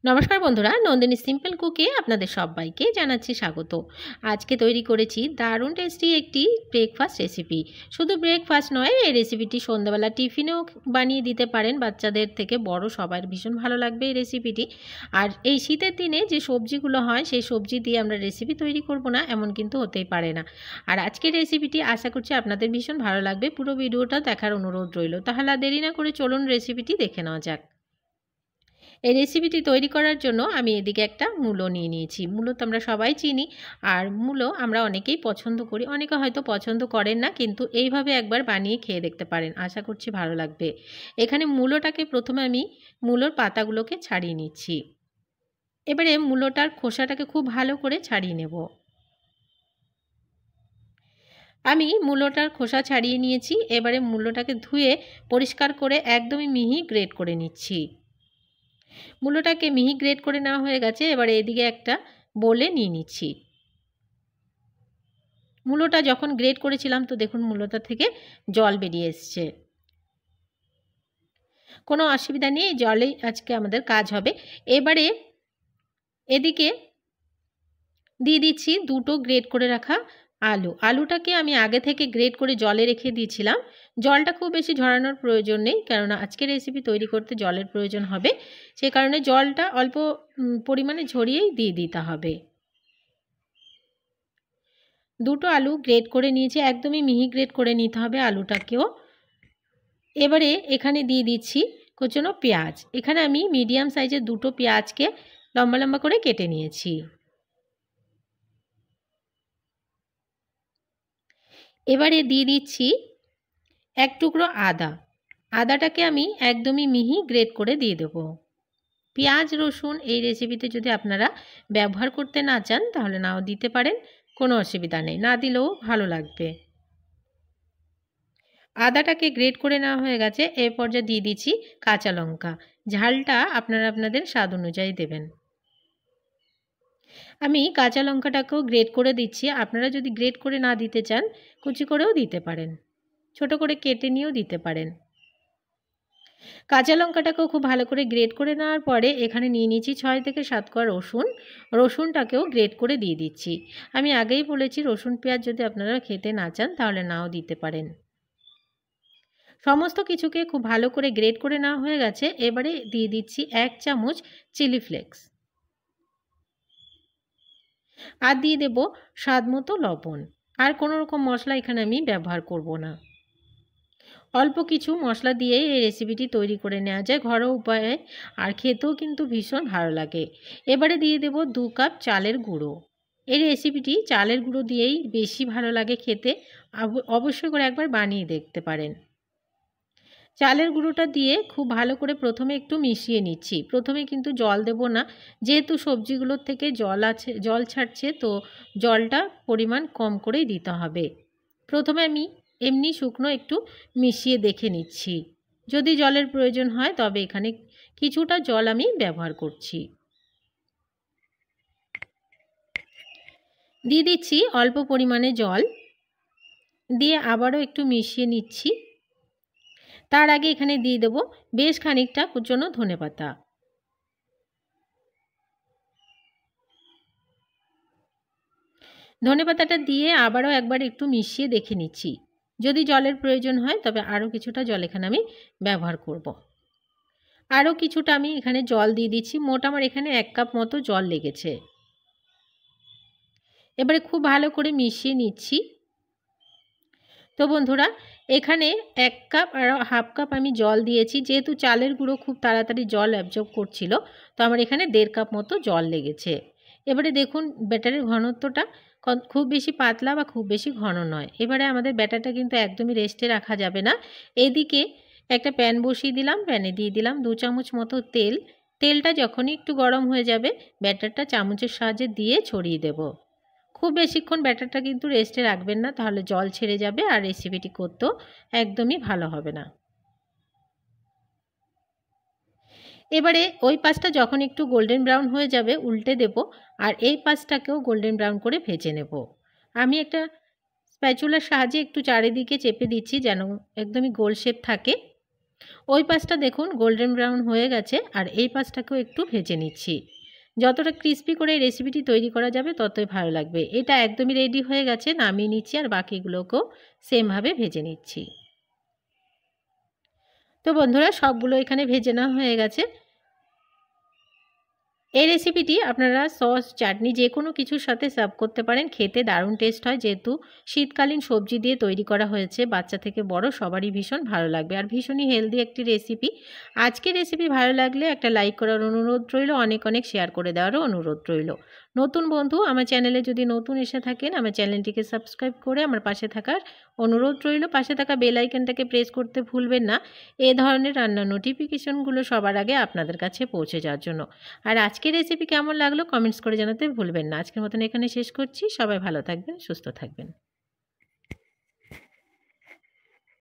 নমস্কার বন্ধুরা, নন্দিনী সিম্পল কুকে আপনাদের সবাইকে জানাচ্ছি স্বাগত। আজকে তৈরি করেছি দারুণ টেস্টি একটি ব্রেকফাস্ট রেসিপি। শুধু ব্রেকফাস্ট নয়, এই রেসিপিটি সন্ধ্যাবেলা টিফিনেও বানিয়ে দিতে পারেন। বাচ্চাদের থেকে বড় সবার ভীষণ ভালো লাগবে এই রেসিপিটি। আর এই শীতের দিনে যে সবজিগুলো হয় সেই সবজি দিয়ে আমরা রেসিপি তৈরি করব না, এমন কিন্তু হতেই পারে না। আর আজকের রেসিপিটি আশা করছি আপনাদের ভীষণ ভালো লাগবে। পুরো ভিডিওটা দেখার অনুরোধ রইল। তাহলে আর দেরি না করে চলুন রেসিপিটি দেখে নেওয়া যাক। এই রেসিপিটি তৈরি করার জন্য আমি এদিকে একটা মূলো নিয়ে নিয়েছি। মূলো তো আমরা সবাই চিনি, আর মূলো আমরা অনেকেই পছন্দ করি, অনেকে হয়তো পছন্দ করেন না, কিন্তু এইভাবে একবার বানিয়ে খেয়ে দেখতে পারেন, আশা করছি ভালো লাগবে। এখানে মূলোটাকে প্রথমে আমি মূলোর পাতাগুলোকে ছাড়িয়ে নিচ্ছি। এবারে মূলোটার খোসাটাকে খুব ভালো করে ছাড়িয়ে নেব। আমি মূলোটার খোসা ছাড়িয়ে নিয়েছি। এবারে মূলোটাকে ধুয়ে পরিষ্কার করে একদমই মিহি গ্রেট করে নিচ্ছি। মূলোটাকে মিহি গ্রেট করে নেওয়া হয়ে গেছে। এবারে এদিকে একটা বোলে নিয়ে নিচ্ছি। মূলোটা যখন গ্রেট করেছিলাম তো দেখুন মূলোটা থেকে জল বেরিয়ে এসছে। কোনো অসুবিধা নেই, জলেই আজকে আমাদের কাজ হবে। এবারে এদিকে দিয়ে দিচ্ছি দুটো গ্রেট করে রাখা আলুটাকে আমি আগে থেকে গ্রেট করে জলে রেখে দিয়েছিলাম। জলটা খুব বেশি ঝরানোর প্রয়োজন নেই, কেননা আজকের রেসিপি তৈরি করতে জলের প্রয়োজন হবে। সে কারণে জলটা অল্প পরিমাণে ঝরিয়েই দিয়ে দিতে হবে। দুটো আলু গ্রেট করে নিয়েছি, একদমই মিহি গ্রেট করে নিতে হবে আলুটাকেও। এবারে এখানে দিয়ে দিচ্ছি কুচনো পেঁয়াজ। এখানে আমি মিডিয়াম সাইজের দুটো পেঁয়াজকে লম্বা লম্বা করে কেটে নিয়েছি। এবারে দিয়ে দিচ্ছি এক টুকরো আদাটাকে আমি একদমই মিহি গ্রেট করে দিয়ে দেবো। পেঁয়াজ রসুন এই রেসিপিতে যদি আপনারা ব্যবহার করতে না চান তাহলে নাও দিতে পারেন, কোনো অসুবিধা নেই, না দিলেও ভালো লাগবে। আদাটাকে গ্রেট করে নেওয়া হয়ে গেছে। এর পর্যায়ে দিয়ে দিচ্ছি কাঁচা লঙ্কা। ঝালটা আপনারা আপনাদের স্বাদ অনুযায়ী দেবেন। আমি কাঁচা লঙ্কাটাকেও গ্রেট করে দিচ্ছি। আপনারা যদি গ্রেট করে না দিতে চান কুচি করেও দিতে পারেন, ছোট করে কেটে নিয়েও দিতে পারেন। কাঁচা লঙ্কাটাকেও খুব ভালো করে গ্রেট করে নেওয়ার পরে এখানে নিয়ে নিচ্ছি 6 থেকে 7 কোয়া রসুনটাকেও গ্রেট করে দিয়ে দিচ্ছি। আমি আগেই বলেছি রসুন পেঁয়াজ যদি আপনারা খেতে না চান তাহলে নাও দিতে পারেন। সমস্ত কিছুকে খুব ভালো করে গ্রেট করে নেওয়া হয়ে গেছে। এবারে দিয়ে দিচ্ছি 1 চামচ চিলি ফ্লেক্স, আর দিয়ে দেব স্বাদ মতো লবণ। আর কোনো রকম মশলা এখানে আমি ব্যবহার করব না। অল্প কিছু মশলা দিয়েই এই রেসিপিটি তৈরি করে নেওয়া যায় ঘরোয়া উপায়ে, আর খেতেও কিন্তু ভীষণ ভালো লাগে। এবারে দিয়ে দেব 2 কাপ চালের গুঁড়ো। এই রেসিপিটি চালের গুঁড়ো দিয়েই বেশি ভালো লাগে খেতে, অবশ্যই করে একবার বানিয়ে দেখতে পারেন। চালের গুঁড়োটা দিয়ে খুব ভালো করে প্রথমে একটু মিশিয়ে নিচ্ছি। প্রথমে কিন্তু জল দেব না, যেহেতু সবজিগুলোর থেকে জল ছাড়ছে, তো জলটা পরিমাণ কম করেই দিতে হবে। প্রথমে আমি এমনি শুকনো একটু মিশিয়ে দেখে নিচ্ছি, যদি জলের প্রয়োজন হয় তবে এখানে কিছুটা জল আমি ব্যবহার করছি। দিয়ে দিচ্ছি অল্প পরিমাণে জল, দিয়ে আবারও একটু মিশিয়ে নিচ্ছি। তার আগে এখানে দিয়ে দেব বেশ খানিকটা কুচনো ধনেপাতা। ধনেপাতাটা দিয়ে আবারও একবার একটু মিশিয়ে দেখে নিচ্ছি, যদি জলের প্রয়োজন হয় তবে আরও কিছুটা জল এখানে আমি ব্যবহার করব। আরও কিছুটা আমি এখানে জল দিয়ে দিচ্ছি। মোট আমার এখানে 1 কাপ মতো জল লেগেছে। এবারে খুব ভালো করে মিশিয়ে নিচ্ছি। তো বন্ধুরা, এখানে 1 কাপ আর হাফ কাপ আমি জল দিয়েছি। যেহেতু চালের গুঁড়ো খুব তাড়াতাড়ি জল অ্যাবজর্ব করছিল, তো আমার এখানে 1.5 কাপ মতো জল লেগেছে। এবারে দেখুন ব্যাটারের ঘনত্বটা খুব বেশি পাতলা বা খুব বেশি ঘন নয়। এবারে আমাদের ব্যাটারটা কিন্তু একদমই রেস্টে রাখা যাবে না। এদিকে একটা প্যান বসিয়ে দিলাম, প্যানে দিয়ে দিলাম 2 চামচ মতো তেল। তেলটা যখনই একটু গরম হয়ে যাবে ব্যাটারটা চামচের সাহায্যে দিয়ে ছড়িয়ে দেব। খুব বেশিক্ষণ ব্যাটারটা কিন্তু রেস্টে রাখবেন না, তাহলে জল ছেড়ে যাবে আর রেসিপিটি করতেও একদমই ভালো হবে না। এবারে ওই পাশটা যখন একটু গোল্ডেন ব্রাউন হয়ে যাবে উল্টে দেব, আর এই পাশটাকেও গোল্ডেন ব্রাউন করে ভেজে নেব। আমি একটা স্প্যাচুলার সাহায্যে একটু চারিদিকে চেপে দিচ্ছি যেন একদমই গোল শেপ থাকে। ওই পাশটা দেখুন গোল্ডেন ব্রাউন হয়ে গেছে, আর এই পাশটাকেও একটু ভেজে নিচ্ছি। যতটা ক্রিস্পি করে এই রেসিপিটি তৈরি করা যাবে ততই ভালো লাগবে। এটা একদমই রেডি হয়ে গেছে, নামিয়ে নিচ্ছি আর বাকিগুলোকেও সেমভাবে ভেজে নিচ্ছি। তো বন্ধুরা, সবগুলো এখানে ভেজে নেওয়া হয়ে গেছে। এই রেসিপিটি আপনারা সস, চাটনি যে কোনো কিছুর সাথে সার্ভ করতে পারেন। খেতে দারুণ টেস্ট হয়, যেহেতু শীতকালীন সবজি দিয়ে তৈরি করা হয়েছে। বাচ্চা থেকে বড় সবারই ভীষণ ভালো লাগবে, আর ভীষণই হেলদি একটি রেসিপি। আজকের রেসিপি ভালো লাগলে একটা লাইক করার অনুরোধ রইল, অনেক অনেক শেয়ার করে দেওয়ারও অনুরোধ রইল। নতুন বন্ধু আমার চ্যানেলে যদি নতুন এসে থাকেন, আমার চ্যানেলটিকে সাবস্ক্রাইব করে আমার পাশে থাকার অনুরোধ রইল। পাশে থাকা বেল আইকনটাকে প্রেস করতে ভুলবেন না, এ ধরনের রান্নার নোটিফিকেশনগুলো সবার আগে আপনাদের কাছে পৌঁছে যাওয়ার জন্য। আর আজকের রেসিপি কেমন লাগলো কমেন্টস করে জানাতে ভুলবেন না। আজকের মতন এখানে শেষ করছি। সবাই ভালো থাকবেন, সুস্থ থাকবেন।